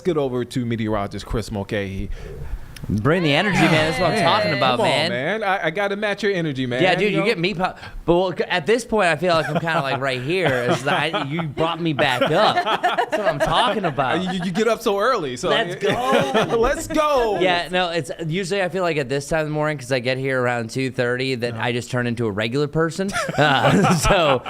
get over to meteorologist Chris Mulcahy. Bring the energy, man. That's what I'm talking about, Come on, man. man. I got to match your energy, man. Yeah, dude, you get me. But at this point, I feel like I'm kind of like right here. You brought me back up. That's what I'm talking about. You get up so early. So Let's go. Let's go. Yeah, no, it's usually I feel like at this time of the morning because I get here around 2:30 that I just turn into a regular person. So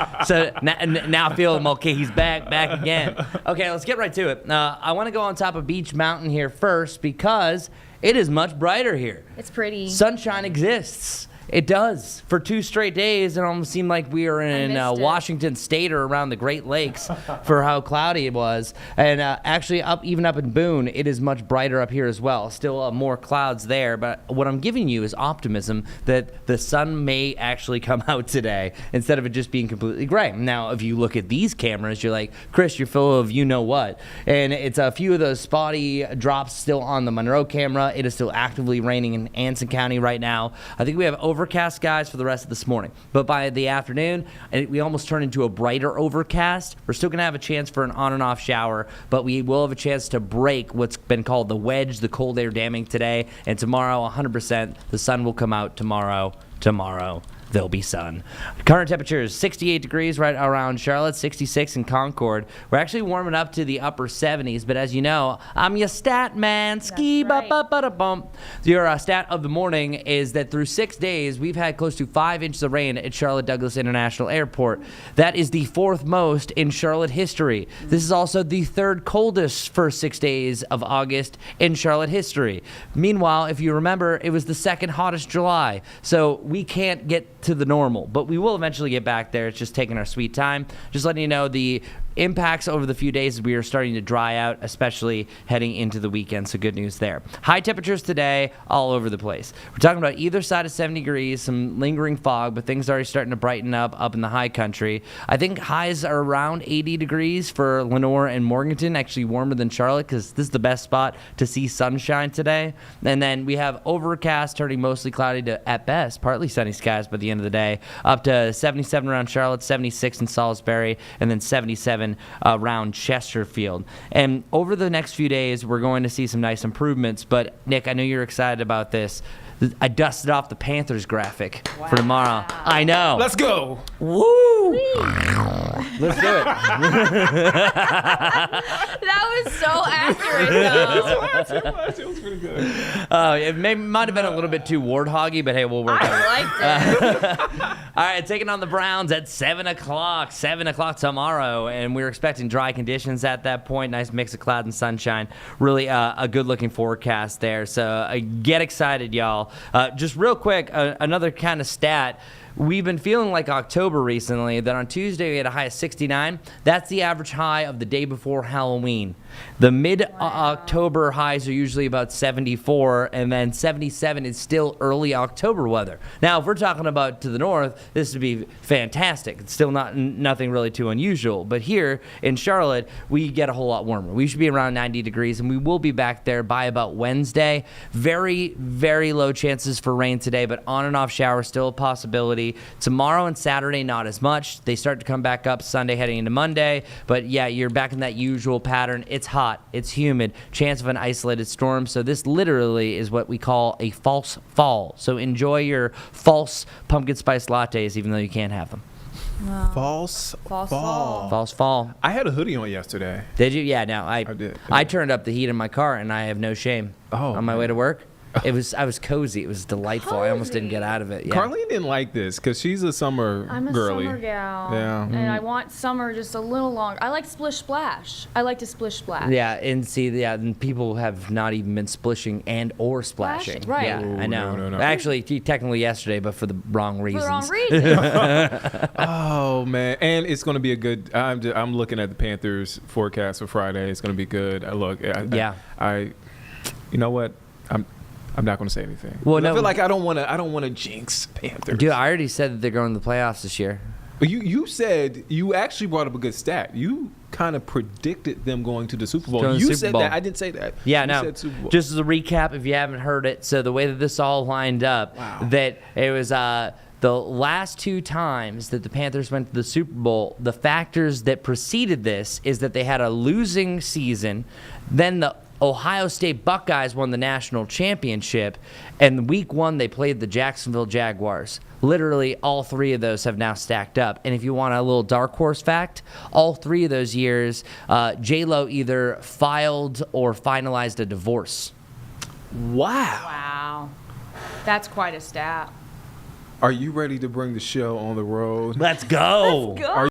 now I feel Mulcahy's back again. Okay, let's get right to it. I want to go on top of Beach Mountain here first because it is much brighter here. It's pretty. Sunshine exists. It does. For 2 straight days, it almost seemed like we were in Washington State or around the Great Lakes for how cloudy it was. And actually, even up in Boone, it is much brighter up here as well. Still more clouds there. But what I'm giving you is optimism that the sun may actually come out today instead of it just being completely gray. Now, if you look at these cameras, you're like, Chris, you're full of you-know-what. And it's a few of those spotty drops still on the Monroe camera. It is still actively raining in Anson County right now. I think we have overcast skies for the rest of this morning, but by the afternoon we almost turn into a brighter overcast. We're still gonna have a chance for an on and off shower, but we will have a chance to break what's been called the wedge, the cold air damming today, and tomorrow 100% the sun will come out tomorrow there'll be sun. Current temperature is 68 degrees right around Charlotte, 66 in Concord. We're actually warming up to the upper 70s, but as you know, I'm your stat man. Ski ba ba ba da bump. Your stat of the morning is that through 6 days, we've had close to 5 inches of rain at Charlotte Douglas International Airport. That is the 4th most in Charlotte history. This is also the 3rd coldest first 6 days of August in Charlotte history. Meanwhile, if you remember, it was the 2nd hottest July. So we can't get to the normal, but we will eventually get back there. It's just taking our sweet time. Just letting you know the impacts over the few days we are starting to dry out, especially heading into the weekend, so good news there. High temperatures today all over the place. We're talking about either side of 70 degrees, some lingering fog, but things are already starting to brighten up in the high country. I think highs are around 80 degrees for Lenore and Morganton, actually warmer than Charlotte because this is the best spot to see sunshine today. And then we have overcast turning mostly cloudy to, at best, partly sunny skies by the end of the day, up to 77 around Charlotte, 76 in Salisbury, and then 77 around Chesterfield. And over the next few days, we're going to see some nice improvements. But, Nick, I know you're excited about this. I dusted off the Panthers graphic for tomorrow. I know. Let's go. Woo! Let's do it. That was so accurate, though. It was pretty good. It might have been a little bit too warthoggy, but hey, we'll work on it. I liked it. All right, taking on the Browns at 7 o'clock. 7 o'clock tomorrow, and we're expecting dry conditions at that point. Nice mix of cloud and sunshine. Really a good-looking forecast there. So get excited, y'all. Just real quick, another kind of stat. We've been feeling like October recently, that on Tuesday we had a high of 69. That's the average high of the day before Halloween. The mid-October highs are usually about 74, and then 77 is still early October weather. Now, if we're talking about to the north, this would be fantastic. It's still nothing really too unusual. But here in Charlotte, we get a whole lot warmer. We should be around 90 degrees, and we will be back there by about Wednesday. Very, very low chances for rain today, but on and off showers still a possibility. Tomorrow and Saturday, not as much. They start to come back up Sunday heading into Monday. But yeah, you're back in that usual pattern. It's hot. It's humid. Chance of an isolated storm. So this literally is what we call a false fall. So enjoy your false pumpkin spice lattes, even though you can't have them. Wow. False fall. False fall. I had a hoodie on yesterday. Did you? Yeah, no. I did. I turned up the heat in my car, and I have no shame. On my way to work. I was cozy. It was delightful. I almost didn't get out of it. Yeah. Carlene didn't like this because she's a summer I'm a girly. summer gal. Yeah. And I want summer just a little longer. I like splish splash. I like to splish splash. Yeah, and people have not even been splishing and or splashing. Right. Yeah, Ooh, I know. no. Actually, technically yesterday, but for the wrong reasons. For the wrong reason. Oh man, and it's going to be a good. I'm looking at the Panthers forecast for Friday. It's going to be good. I you know what? I'm not going to say anything. Well, no, I feel like I don't want to jinx Panthers. Dude, I already said that they're going to the playoffs this year. You said you actually brought up a good stat. You kind of predicted them going to the Super Bowl. Going to the You Super said Bowl. that. I didn't say that. Yeah, You no. said Super Bowl. Just as a recap, if you haven't heard it, so the way that this all lined up, Wow. that it was the last 2 times that the Panthers went to the Super Bowl, the factors that preceded this is that they had a losing season, then the Ohio State Buckeyes won the national championship, and week 1 they played the Jacksonville Jaguars. Literally, all 3 of those have now stacked up. And if you want a little dark horse fact, all 3 of those years, J-Lo either filed or finalized a divorce. Wow. Wow. That's quite a stat. Are you ready to bring the show on the road? Let's go. Go.